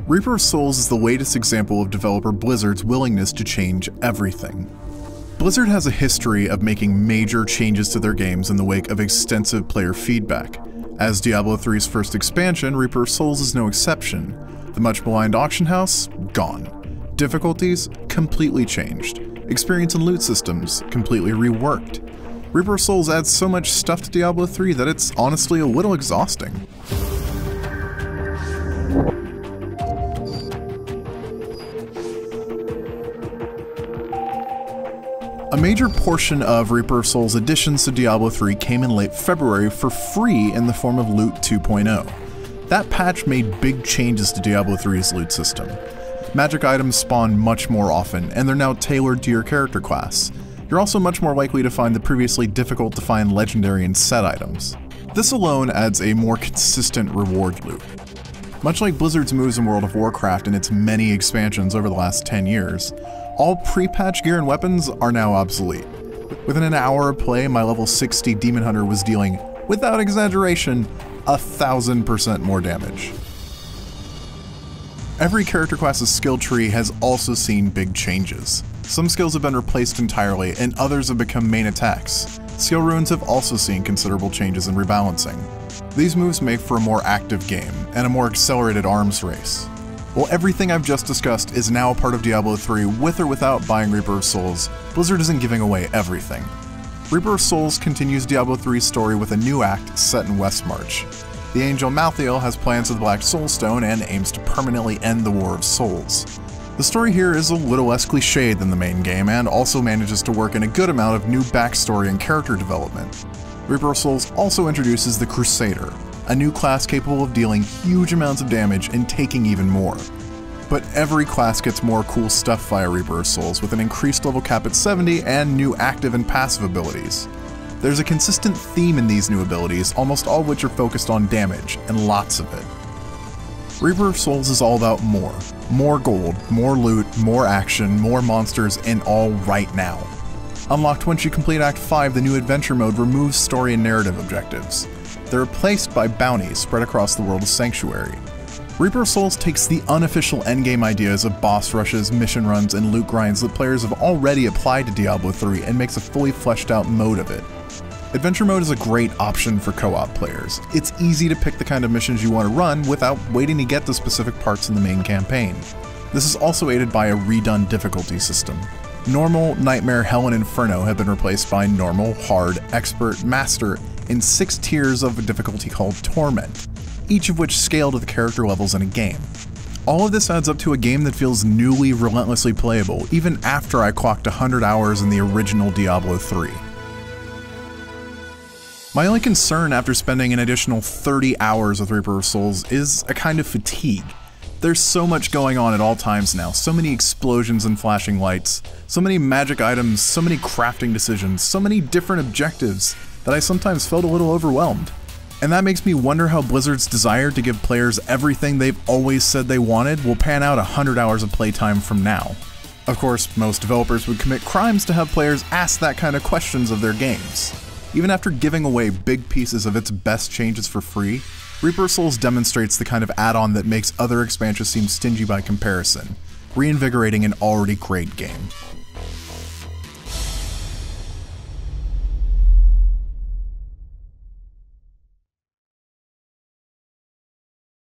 Reaper of Souls is the latest example of developer Blizzard's willingness to change everything. Blizzard has a history of making major changes to their games in the wake of extensive player feedback. As Diablo 3's first expansion, Reaper of Souls is no exception. The much maligned auction house? Gone. Difficulties? Completely changed. Experience and loot systems? Completely reworked. Reaper of Souls adds so much stuff to Diablo 3 that it's honestly a little exhausting. A major portion of Reaper of Souls additions to Diablo 3 came in late February for free in the form of Loot 2.0. That patch made big changes to Diablo 3's loot system. Magic items spawn much more often, and they're now tailored to your character class. You're also much more likely to find the previously difficult to find legendary and set items. This alone adds a more consistent reward loop. Much like Blizzard's moves in World of Warcraft and its many expansions over the last 10 years, all pre-patch gear and weapons are now obsolete. Within an hour of play, my level 60 Demon Hunter was dealing, without exaggeration, 1,000% more damage. Every character class's skill tree has also seen big changes. Some skills have been replaced entirely, and others have become main attacks. Skill runes have also seen considerable changes in rebalancing. These moves make for a more active game, and a more accelerated arms race. While everything I've just discussed is now a part of Diablo 3 with or without buying Reaper of Souls, Blizzard isn't giving away everything. Reaper of Souls continues Diablo 3's story with a new act set in Westmarch. The angel Malthael has plans with the Black Soulstone and aims to permanently end the War of Souls. The story here is a little less cliched than the main game and also manages to work in a good amount of new backstory and character development. Reaper of Souls also introduces the Crusader, a new class capable of dealing huge amounts of damage and taking even more. But every class gets more cool stuff via Reaper of Souls with an increased level cap at 70 and new active and passive abilities. There's a consistent theme in these new abilities, almost all of which are focused on damage, and lots of it. Reaper of Souls is all about more. More gold, more loot, more action, more monsters, and all right now. Unlocked once you complete Act 5, the new adventure mode removes story and narrative objectives. They're replaced by bounties spread across the world of Sanctuary. Reaper of Souls takes the unofficial endgame ideas of boss rushes, mission runs, and loot grinds that players have already applied to Diablo 3 and makes a fully fleshed out mode of it. Adventure mode is a great option for co-op players. It's easy to pick the kind of missions you want to run without waiting to get to specific parts in the main campaign. This is also aided by a redone difficulty system. Normal, Nightmare, Hell, and Inferno have been replaced by Normal, Hard, Expert, Master, in 6 tiers of difficulty called Torment, each of which scale to the character levels in a game. All of this adds up to a game that feels newly, relentlessly playable, even after I clocked 100 hours in the original Diablo 3. My only concern after spending an additional 30 hours with Reaper of Souls is a kind of fatigue. There's so much going on at all times now, so many explosions and flashing lights, so many magic items, so many crafting decisions, so many different objectives, that I sometimes felt a little overwhelmed. And that makes me wonder how Blizzard's desire to give players everything they've always said they wanted will pan out 100 hours of playtime from now. Of course, most developers would commit crimes to have players ask that kind of questions of their games. Even after giving away big pieces of its best changes for free, Reaper of Souls demonstrates the kind of add-on that makes other expansions seem stingy by comparison, reinvigorating an already great game.